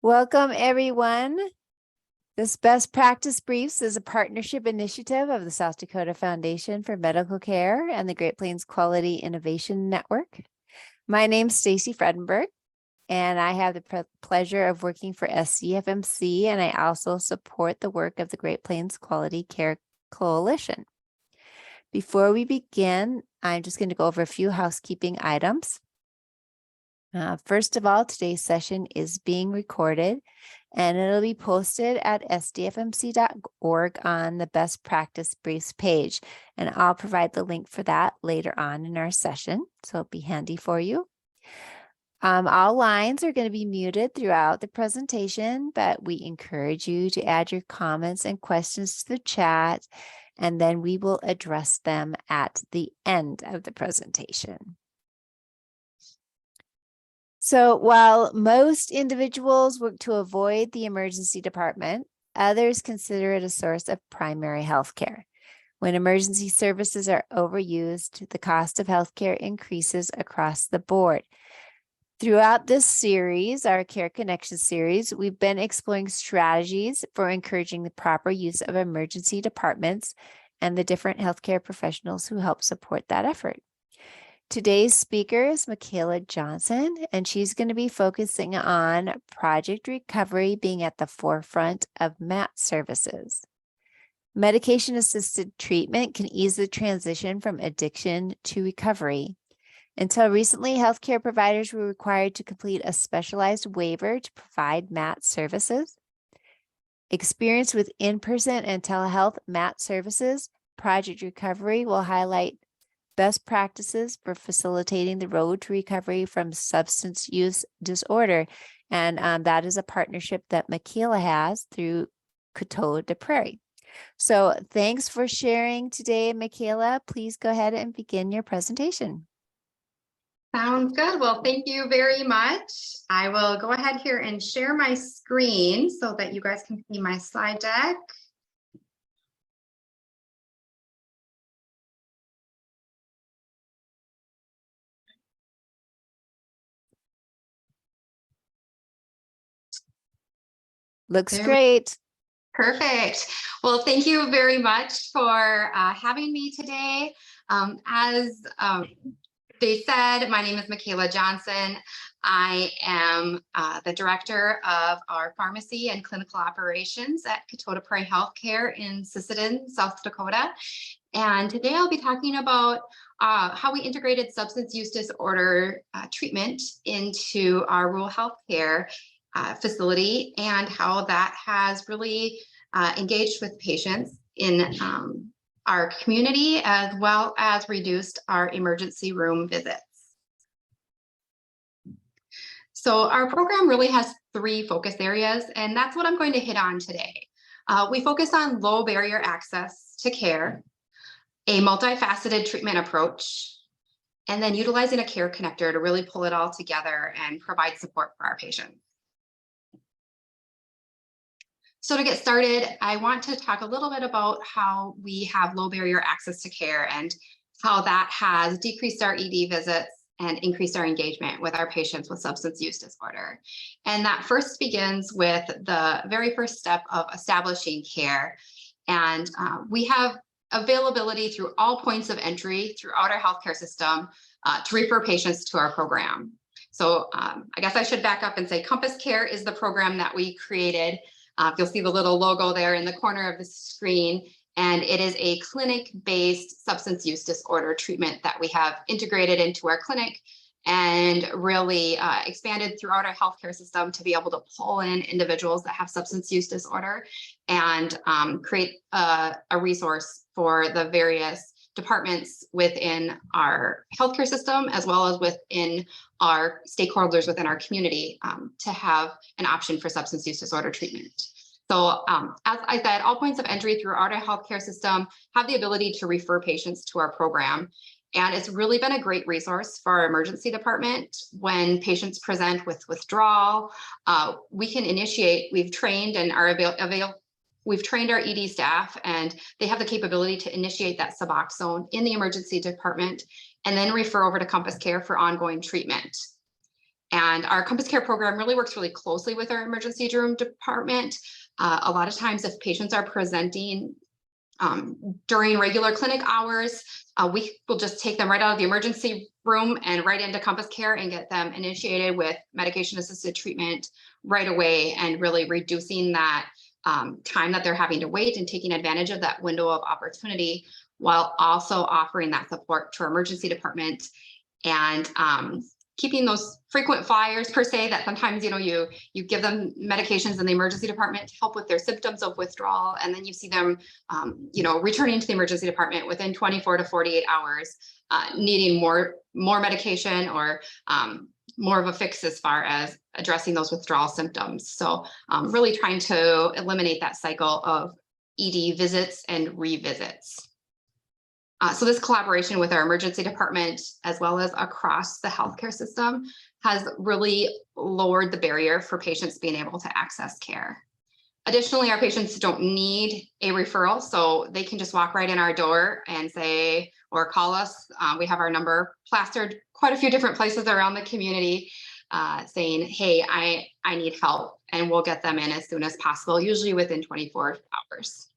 Welcome, everyone. This Best Practice Briefs is a partnership initiative of the South Dakota Foundation for Medical Care and the Great Plains Quality Innovation Network. My name's Stacy Fredenberg, and I have the pleasure of working for SDFMC, and I also support the work of the Great Plains Quality Care Coalition. Before we begin, I'm just going to go over a few housekeeping items. First of all, today's session is being recorded and it'll be posted at sdfmc.org on the Best Practice Briefs page. And I'll provide the link for that later on in our session, so it'll be handy for you. All lines are going to be muted throughout the presentation, but we encourage you to add your comments and questions to the chat, and then we will address them at the end of the presentation. So while most individuals work to avoid the emergency department, others consider it a source of primary health care. When emergency services are overused, the cost of healthcare increases across the board. Throughout this series, our Care Connection series, we've been exploring strategies for encouraging the proper use of emergency departments and the different healthcare professionals who help support that effort. Today's speaker is Michaela Johnson, and she's going to be focusing on project recovery being at the forefront of MAT services. Medication-assisted treatment can ease the transition from addiction to recovery. Until recently, healthcare providers were required to complete a specialized waiver to provide MAT services. Experience with in-person and telehealth MAT services, Project Recovery will highlight best practices for facilitating the road to recovery from substance use disorder. And that is a partnership that Michaela has through Coteau de Prairies. So thanks for sharing today, Michaela. Please go ahead and begin your presentation. Sounds good. Well, thank you very much. I will go ahead here and share my screen so that you guys can see my slide deck. Looks great. Perfect. Well, thank you very much for having me today. As they said, my name is Michaela Johnson. I am the director of our pharmacy and clinical operations at Coteau de Prairies Healthcare in Sisseton, South Dakota. And today I'll be talking about how we integrated substance use disorder treatment into our rural healthcare facility, and how that has really engaged with patients in our community, as well as reduced our emergency room visits. So our program really has three focus areas, and that's what I'm going to hit on today. We focus on low barrier access to care, a multifaceted treatment approach, and then utilizing a care connector to really pull it all together and provide support for our patients. So to get started, I want to talk a little bit about how we have low barrier access to care and how that has decreased our ED visits and increased our engagement with our patients with substance use disorder. And that first begins with the very first step of establishing care. And we have availability through all points of entry throughout our healthcare system to refer patients to our program. So I guess I should back up and say Compass Care is the program that we created. You'll see the little logo there in the corner of the screen, and it is a clinic-based substance use disorder treatment that we have integrated into our clinic and really expanded throughout our healthcare system to be able to pull in individuals that have substance use disorder and create a resource for the various departments within our healthcare system, as well as within our stakeholders within our community to have an option for substance use disorder treatment. So as I said, all points of entry throughout our healthcare system have the ability to refer patients to our program. And it's really been a great resource for our emergency department. When patients present with withdrawal, we can initiate, we've trained and are we've trained our ED staff, and they have the capability to initiate that Suboxone in the emergency department and then refer over to Compass Care for ongoing treatment. And our Compass Care program really works really closely with our emergency room department. A lot of times if patients are presenting during regular clinic hours, we will just take them right out of the emergency room and right into Compass Care and get them initiated with medication-assisted treatment right away, and really reducing that time that they're having to wait and taking advantage of that window of opportunity, while also offering that support to our emergency department and keeping those frequent flyers per se that sometimes, you give them medications in the emergency department to help with their symptoms of withdrawal. And then you see them, returning to the emergency department within 24 to 48 hours, needing more medication or more of a fix as far as addressing those withdrawal symptoms. So really trying to eliminate that cycle of ED visits and revisits. So this collaboration with our emergency department, as well as across the healthcare system, has really lowered the barrier for patients being able to access care. Additionally, our patients don't need a referral, so they can just walk right in our door and say, or call us. We have our number plastered quite a few different places around the community, saying, hey, I need help, and we'll get them in as soon as possible, usually within 24 hours.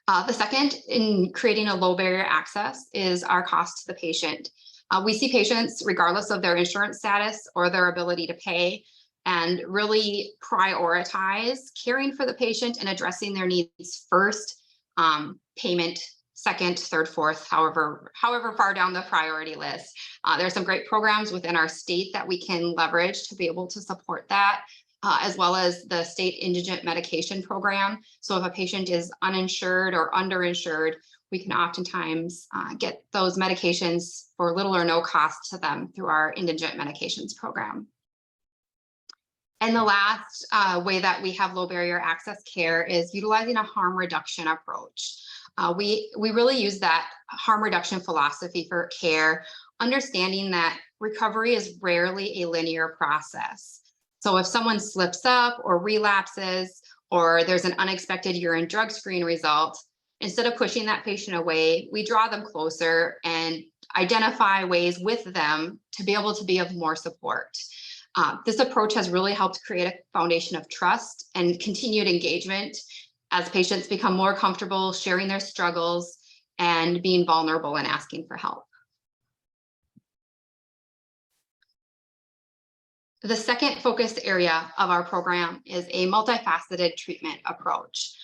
The second in creating a low barrier access is our cost to the patient. We see patients, regardless of their insurance status or their ability to pay, and really prioritize caring for the patient and addressing their needs first, payment second, third, fourth, however far down the priority list. There are some great programs within our state that we can leverage to be able to support that. As well as the state indigent medication program. So if a patient is uninsured or underinsured, we can oftentimes get those medications for little or no cost to them through our indigent medications program. And the last way that we have low barrier access care is utilizing a harm reduction approach. We really use that harm reduction philosophy for care, understanding that recovery is rarely a linear process. So if someone slips up or relapses, or there's an unexpected urine drug screen result, instead of pushing that patient away, we draw them closer and identify ways with them to be able to be of more support. This approach has really helped create a foundation of trust and continued engagement as patients become more comfortable sharing their struggles and being vulnerable and asking for help. The second focus area of our program is a multifaceted treatment approach.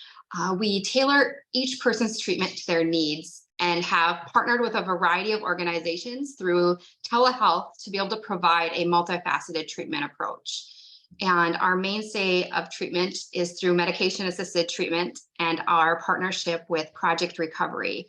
We tailor each person's treatment to their needs and have partnered with a variety of organizations through telehealth to be able to provide a multifaceted treatment approach. And our mainstay of treatment is through medication-assisted treatment and our partnership with Project Recovery.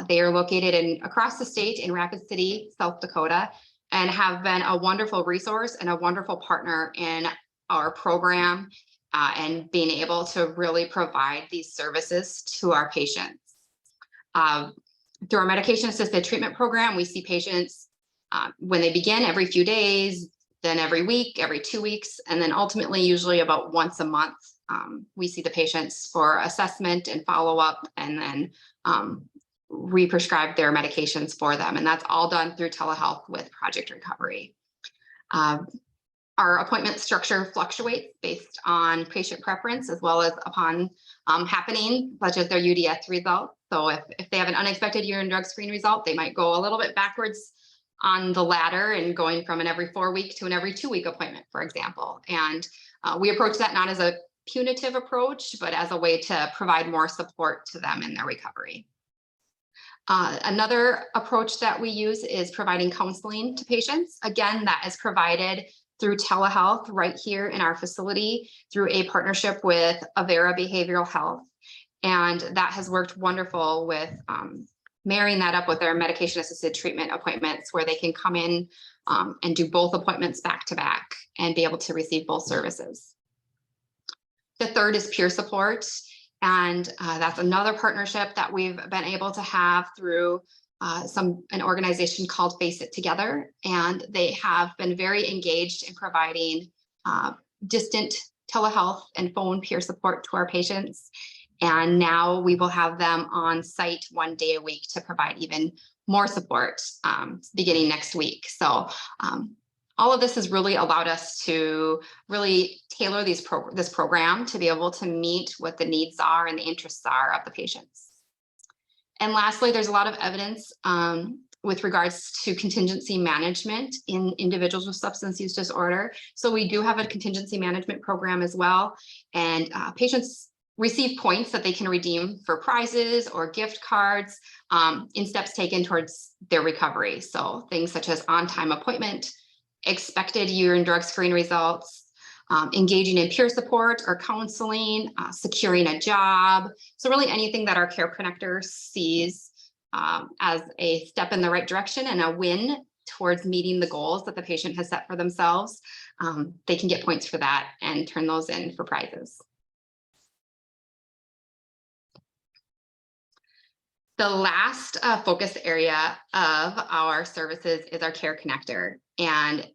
They are located across the state in Rapid City, South Dakota, and have been a wonderful resource and a wonderful partner in our program and being able to really provide these services to our patients. Through our medication-assisted treatment program, we see patients when they begin every few days, then every week, every 2 weeks, and then ultimately usually about once a month. We see the patients for assessment and follow-up, and then re-prescribe their medications for them. And that's all done through telehealth with Project Recovery. Our appointment structure fluctuates based on patient preference as well as upon happening, such as their UDS result. So if they have an unexpected urine drug screen result, they might go a little bit backwards on the ladder and going from an every 4 week to an every 2 week appointment, for example. And we approach that not as a punitive approach, but as a way to provide more support to them in their recovery. Another approach that we use is providing counseling to patients. Again, that is provided through telehealth right here in our facility through a partnership with Avera Behavioral Health. And that has worked wonderful with marrying that up with their medication-assisted treatment appointments, where they can come in and do both appointments back to back and be able to receive both services. The third is peer support. And that's another partnership that we've been able to have through an organization called Face It Together. And they have been very engaged in providing distant telehealth and phone peer support to our patients. And now we will have them on site 1 day a week to provide even more support beginning next week. So all of this has really allowed us to really tailor this program to be able to meet what the needs are and the interests are of the patients. And lastly, there's a lot of evidence with regards to contingency management in individuals with substance use disorder. So we do have a contingency management program as well. And patients receive points that they can redeem for prizes or gift cards in steps taken towards their recovery. So things such as on-time appointment, expected urine drug screen results, engaging in peer support or counseling, securing a job. So really anything that our care connector sees as a step in the right direction and a win towards meeting the goals that the patient has set for themselves, they can get points for that and turn those in for prizes. The last focus area of our services is our care connector. And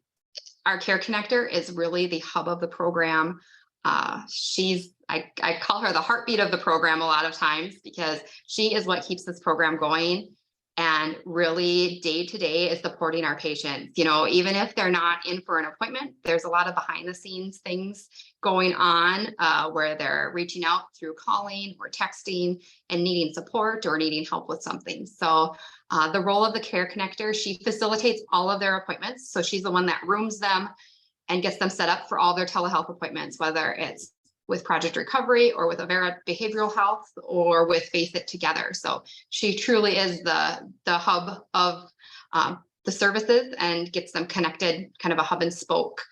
our care connector is really the hub of the program. I call her the heartbeat of the program a lot of times because she is what keeps this program going. And really day to day is supporting our patients. You know, even if they're not in for an appointment, there's a lot of behind the scenes things going on where they're reaching out through calling or texting and needing support or needing help with something. So the role of the care connector, she facilitates all of their appointments. So she's the one that rooms them and gets them set up for all their telehealth appointments, whether it's with Project Recovery or with Avera Behavioral Health or with Face It Together. So she truly is the hub of the services and gets them connected, kind of a hub and spoke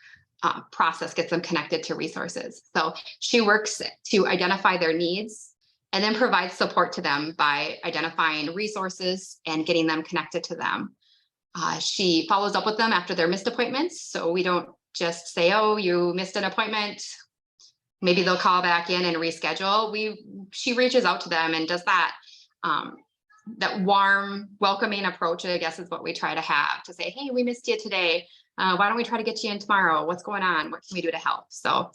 process, gets them connected to resources. So she works to identify their needs and then provides support to them by identifying resources and getting them connected to them. She follows up with them after their missed appointments. So we don't just say, oh, you missed an appointment, maybe they'll call back in and reschedule. She reaches out to them and does that warm, welcoming approach, I guess, is what we try to have, to say, hey, we missed you today. Why don't we try to get you in tomorrow? What's going on? What can we do to help? So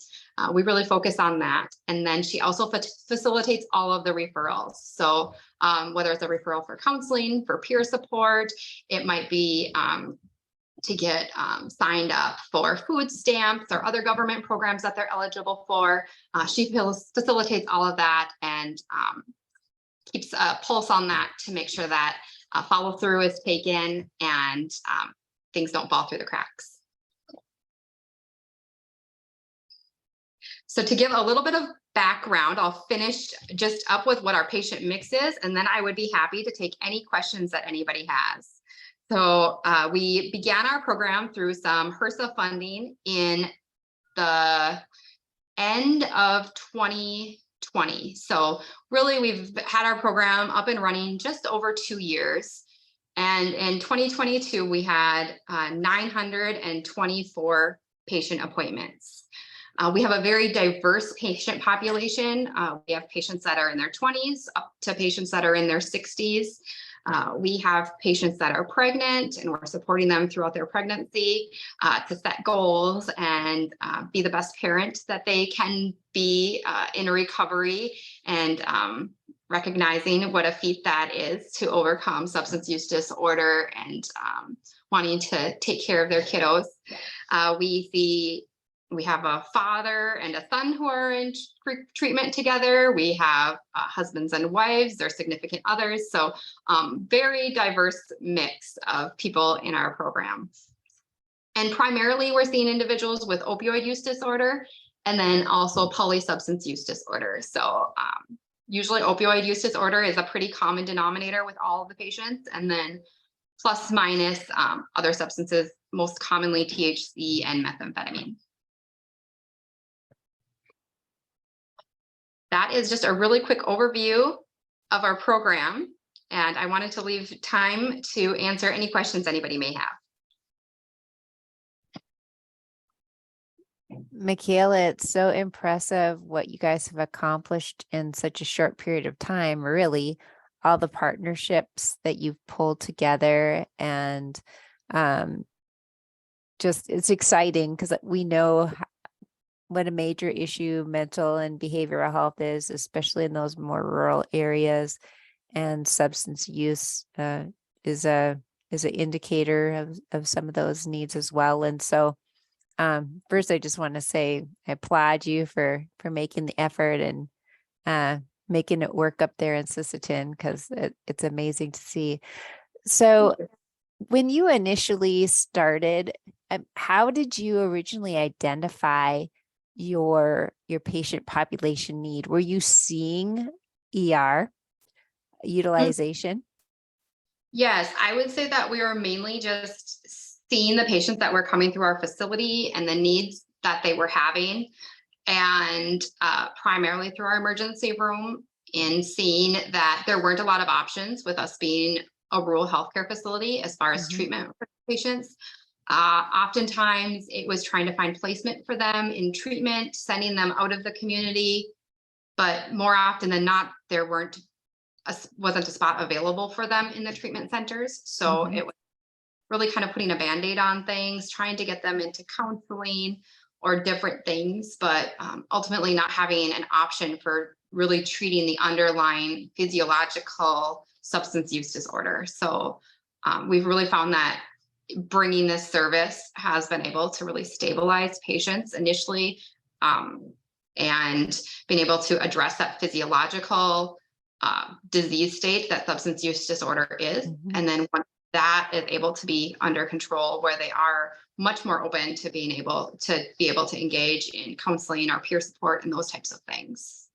we really focus on that. And then she also facilitates all of the referrals. So whether it's a referral for counseling, for peer support, it might be to get signed up for food stamps or other government programs that they're eligible for. She facilitates all of that and keeps a pulse on that to make sure that follow through is taken and things don't fall through the cracks. So to give a little bit of background, I'll finish just up with what our patient mix is, and then I would be happy to take any questions that anybody has. So we began our program through some HRSA funding in the end of 2020. So really we've had our program up and running just over 2 years. And in 2022, we had 924 patient appointments. We have a very diverse patient population. We have patients that are in their 20s up to patients that are in their 60s. We have patients that are pregnant and we're supporting them throughout their pregnancy to set goals and be the best parent that they can be in recovery, and recognizing what a feat that is to overcome substance use disorder and wanting to take care of their kiddos. We have a father and a son who are in treatment together. We have husbands and wives, their significant others. So very diverse mix of people in our program. And primarily we're seeing individuals with opioid use disorder and then also polysubstance use disorder. So usually opioid use disorder is a pretty common denominator with all of the patients, and then plus minus other substances, most commonly THC and methamphetamine. That is just a really quick overview of our program, and I wanted to leave time to answer any questions anybody may have. Michaela, it's so impressive what you guys have accomplished in such a short period of time, really, all the partnerships that you've pulled together, and just it's exciting because we know what a major issue mental and behavioral health is, especially in those more rural areas, and substance use is a is an indicator of some of those needs as well. And so first, I just want to say I applaud you for making the effort and making it work up there in Sisseton, because it's amazing to see. So when you initially started, how did you originally identify your patient population need? Were you seeing ER utilization? Yes, I would say that we were mainly just seeing the patients that were coming through our facility and the needs that they were having, and primarily through our emergency room, in seeing that there weren't a lot of options with us being a rural healthcare facility as far as treatment for patients. Oftentimes it was trying to find placement for them in treatment, sending them out of the community, but more often than not, there wasn't a spot available for them in the treatment centers. So it was really kind of putting a Band-Aid on things, trying to get them into counseling or different things, but ultimately not having an option for really treating the underlying physiological substance use disorder. So we've really found that bringing this service has been able to really stabilize patients initially, and being able to address that physiological disease state that substance use disorder is. And then once that is able to be under control, where they are much more open to being able to engage in counseling or peer support and those types of things.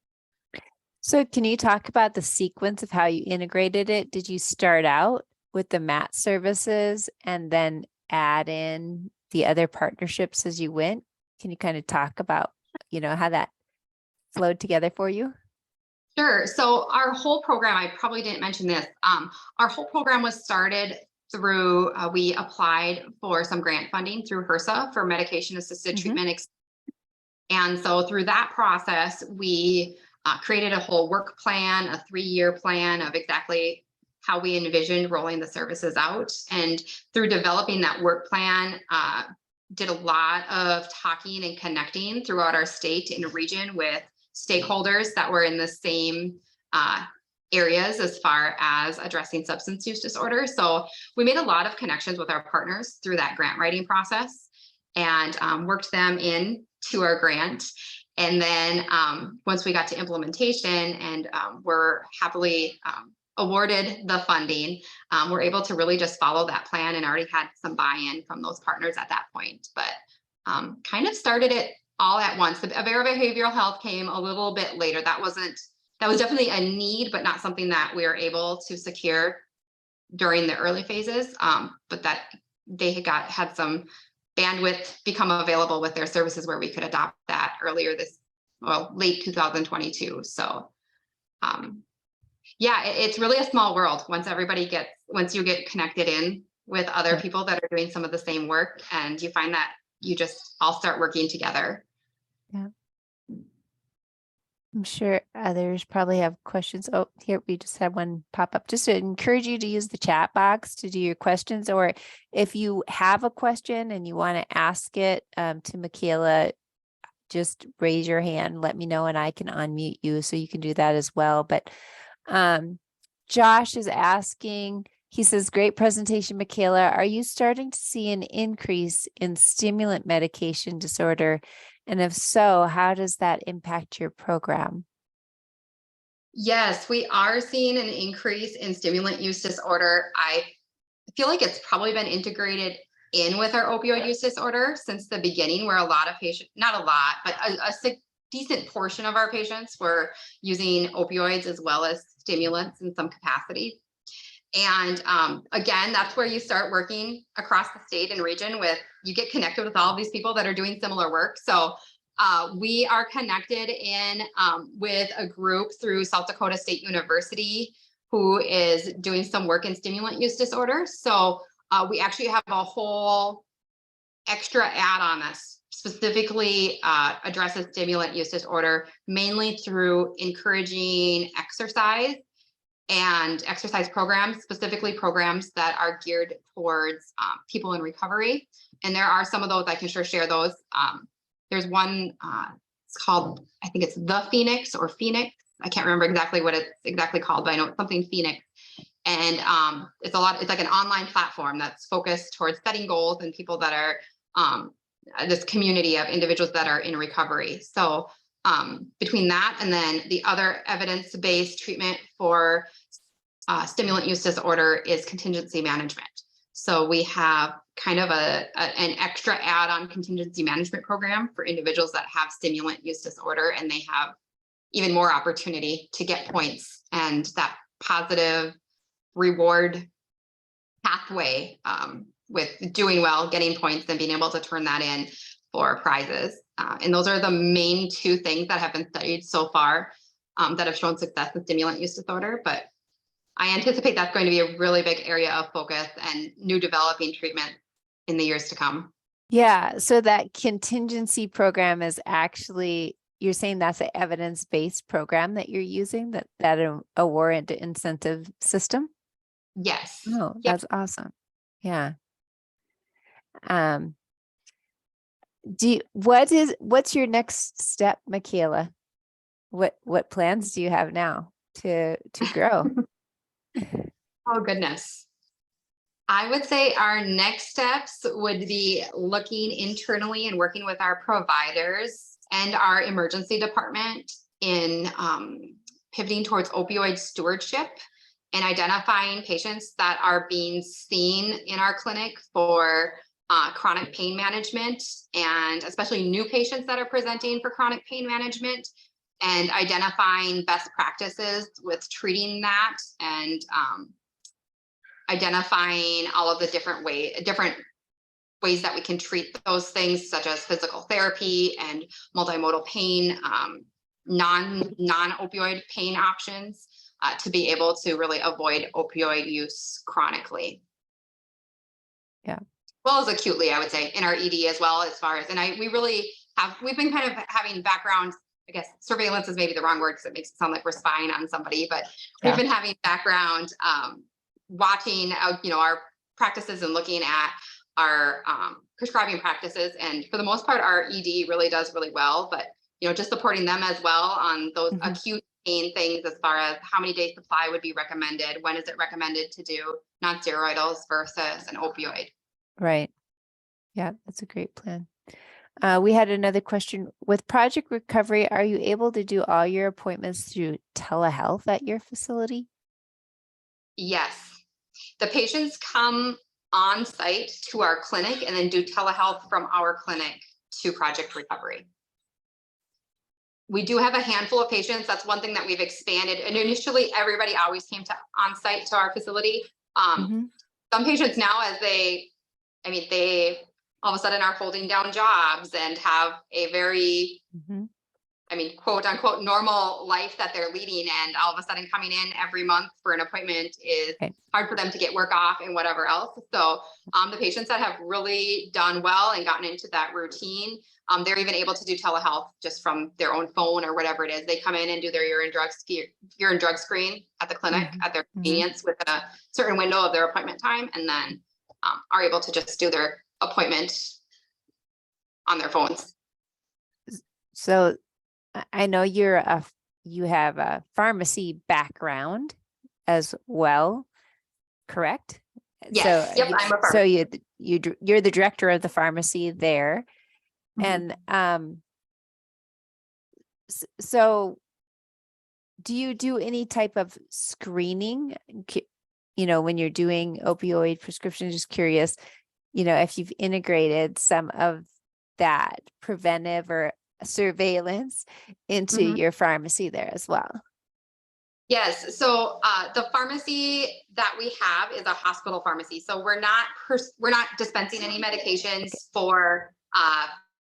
So can you talk about the sequence of how you integrated it? Did you start out with the MAT services and then add in the other partnerships as you went? Can you kind of talk about, how that flowed together for you? Sure. So our whole program, I probably didn't mention this. Our whole program was started through, we applied for some grant funding through HRSA for medication assisted treatment. And so through that process, we created a whole work plan, a 3-year plan of exactly how we envisioned rolling the services out. And through developing that work plan, did a lot of talking and connecting throughout our state and region with stakeholders that were in the same areas as far as addressing substance use disorder. So we made a lot of connections with our partners through that grant writing process, and worked them in to our grant. And then once we got to implementation and were happily awarded the funding, we're able to really just follow that plan, and already had some buy-in from those partners at that point. But kind of started it all at once. The behavioral health came a little bit later. That was definitely a need, but not something that we were able to secure during the early phases. But that they had some bandwidth become available with their services where we could adopt that late 2022. So yeah, it's really a small world once you get connected in with other people that are doing some of the same work, and you find that you just all start working together. Yeah. I'm sure others probably have questions. Oh, here we just had one pop up. Just to encourage you to use the chat box to do your questions, or if you have a question and you want to ask it to Michaela, just raise your hand, let me know, and I can unmute you, so you can do that as well. But Josh is asking, he says, great presentation, Michaela. Are you starting to see an increase in stimulant medication disorder? And if so, how does that impact your program? Yes, we are seeing an increase in stimulant use disorder. I feel like it's probably been integrated in with our opioid use disorder since the beginning, where a lot of patients, not a lot, but a decent portion of our patients were using opioids as well as stimulants in some capacity. And again, that's where you start working across the state and region you get connected with all of these people that are doing similar work. So we are connected in with a group through South Dakota State University who is doing some work in stimulant use disorder. So we actually have a whole extra add-on that specifically addresses stimulant use disorder, mainly through encouraging exercise and exercise programs, specifically programs that are geared towards people in recovery. And there are some of those, I can share those. There's one, it's called, I think it's the Phoenix or Phoenix. I can't remember exactly what it's exactly called, but I know it's something Phoenix. And it's like an online platform that's focused towards setting goals and people that are this community of individuals that are in recovery. So between that and then the other evidence-based treatment for stimulant use disorder is contingency management. So we have kind of an extra add-on contingency management program for individuals that have stimulant use disorder, and they have even more opportunity to get points and that positive reward pathway with doing well, getting points, and being able to turn that in for prizes. And those are the main two things that have been studied so far that have shown success in stimulant use disorder. But I anticipate that's going to be a really big area of focus and new developing treatment in the years to come. Yeah. So that contingency program is actually, you're saying that's an evidence-based program that you're using, that a warrant incentive system? Yes. Oh, Yep. that's awesome. Yeah. What's your next step, Michaela? What plans do you have now to grow? Oh, goodness. I would say our next steps would be looking internally and working with our providers and our emergency department in pivoting towards opioid stewardship and identifying patients that are being seen in our clinic for chronic pain management, and especially new patients that are presenting for chronic pain management, and identifying best practices with treating that, and identifying all of the different ways that we can treat those things, such as physical therapy and multimodal pain, non-opioid pain options, to be able to really avoid opioid use chronically. Yeah. Well as acutely, I would say, in our ED as well, as far as, and we've been kind of having background, I guess surveillance is maybe the wrong word because it makes it sound like we're spying on somebody, but we've been having background watching our practices and looking at our prescribing practices. And for the most part, our ED really does really well, but just supporting them as well on those acute pain things, as far as how many days supply would be recommended, when is it recommended to do non-steroidals versus an opioid. Right. Yeah, that's a great plan. We had another question. With Project Recovery, are you able to do all your appointments through telehealth at your facility? Yes. The patients come on site to our clinic and then do telehealth from our clinic to Project Recovery. We do have a handful of patients. That's one thing that we've expanded. And initially, everybody always came on site to our facility. Some patients now, as they all of a sudden are holding down jobs and have a very, quote unquote, normal life that they're leading. And all of a sudden coming in every month for an appointment is hard for them to get work off and whatever else. So the patients that have really done well and gotten into that routine, they're even able to do telehealth just from their own phone or whatever it is. They come in and do their urine drug screen at the clinic at their convenience within a certain window of their appointment time, and then are able to just do their appointment on their phones. So I know you have a pharmacy background as well, correct? Yes. So, yep. I'm a pharmacist. So you're the director of the pharmacy there. And so do you do any type of screening, when you're doing opioid prescriptions? Just curious, if you've integrated some of that preventive or surveillance into your pharmacy there as well. Yes. So the pharmacy that we have is a hospital pharmacy. So we're not dispensing any medications for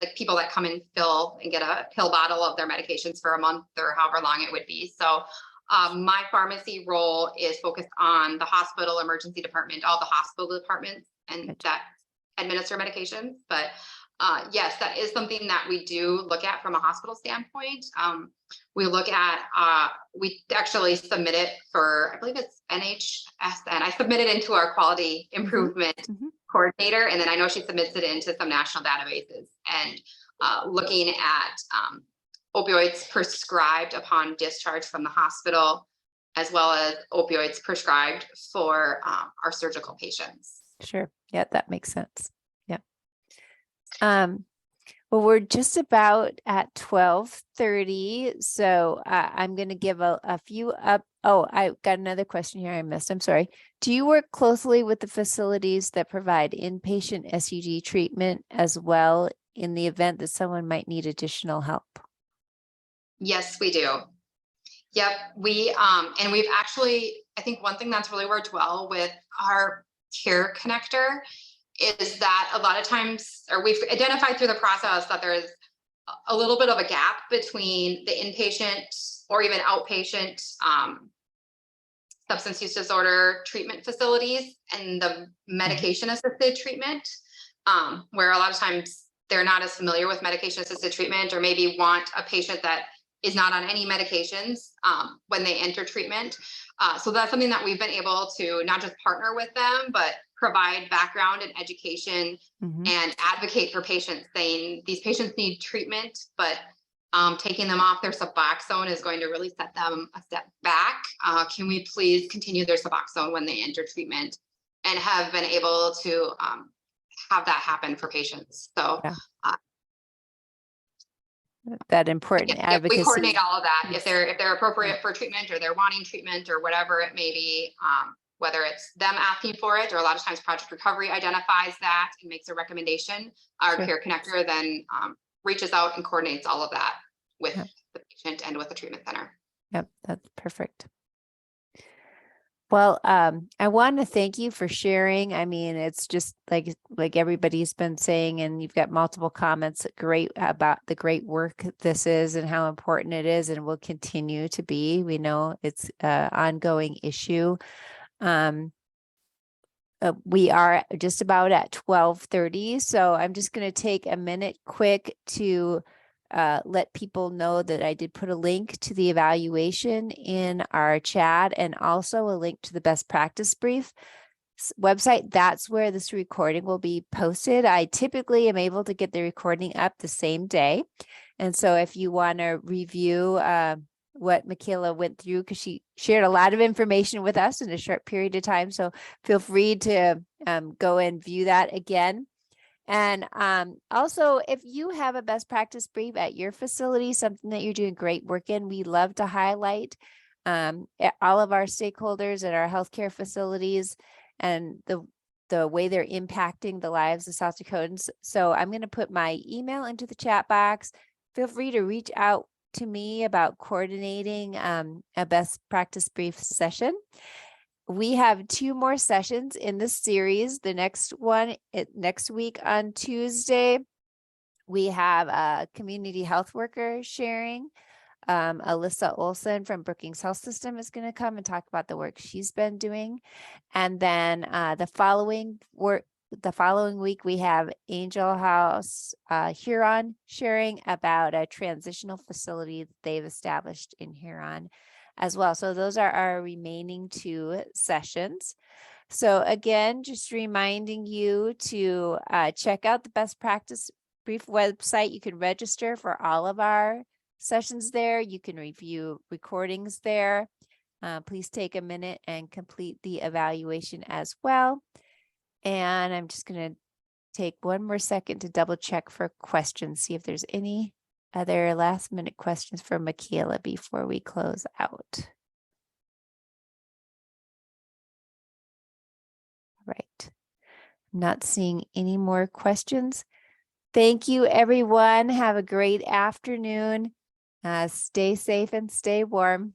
like people that come and fill and get a pill bottle of their medications for a month or however long it would be. So my pharmacy role is focused on the hospital emergency department, all the hospital departments and that administer medications. But yes, that is something that we do look at from a hospital standpoint. We look at, we actually submit it for, I believe it's NHS, and I submit it into our quality improvement coordinator. And then I know she submits it into some national databases, and looking at opioids prescribed upon discharge from the hospital, as well as opioids prescribed for our surgical patients. Sure. Yeah, that makes sense. Yeah. Well, we're just about at 12:30, so I'm going to give a few up. Oh, I got another question here I missed. I'm sorry. Do you work closely with the facilities that provide inpatient SUD treatment as well in the event that someone might need additional help? Yes, we do. Yep, and we've actually, I think one thing that's really worked well with our care connector is that a lot of times, or we've identified through the process that there's a little bit of a gap between the inpatient or even outpatient substance use disorder treatment facilities and the medication assisted treatment, where a lot of times they're not as familiar with medication assisted treatment, or maybe want a patient that is not on any medications when they enter treatment. So that's something that we've been able to not just partner with them, but provide background and education and advocate for patients, saying these patients need treatment, but taking them off their Suboxone is going to really set them a step back. Can we please continue their Suboxone when they enter treatment, and have been able to have that happen for patients. So Yeah. That important advocacy. We coordinate all of that. If they're appropriate for treatment, or they're wanting treatment, or whatever it may be, whether it's them asking for it, or a lot of times Project Recovery identifies that and makes a recommendation. Our care connector then reaches out and coordinates all of that with the patient and with the treatment center. Yep, that's perfect. Well, I want to thank you for sharing. I mean, it's just like everybody's been saying, and you've got multiple comments great about the great work this is and how important it is and will continue to be. We know it's an ongoing issue. We are just about at 12:30, so I'm just going to take a minute quick to let people know that I did put a link to the evaluation in our chat, and also a link to the best practice brief website. That's where this recording will be posted. I typically am able to get the recording up the same day. And so if you want to review what Michaela went through, because she shared a lot of information with us in a short period of time, so feel free to go and view that again. And also, if you have a best practice brief at your facility, something that you're doing great work in, we love to highlight all of our stakeholders at our healthcare facilities and the way they're impacting the lives of South Dakotans. So I'm going to put my email into the chat box. Feel free to reach out to me about coordinating a best practice brief session. We have 2 more sessions in this series. The next one next week on Tuesday, we have a community health worker sharing. Alyssa Olson from Brookings Health System is going to come and talk about the work she's been doing. And then the following week, we have Angel House Huron sharing about a transitional facility that they've established in Huron as well. So those are our remaining 2 sessions. So again, just reminding you to check out the best practice brief website. You can register for all of our sessions there. You can review recordings there. Please take a minute and complete the evaluation as well. And I'm just going to take one more second to double check for questions, see if there's any other last minute questions for Michaela before we close out. Right. I'm not seeing any more questions. Thank you, everyone. Have a great afternoon. Stay safe and stay warm.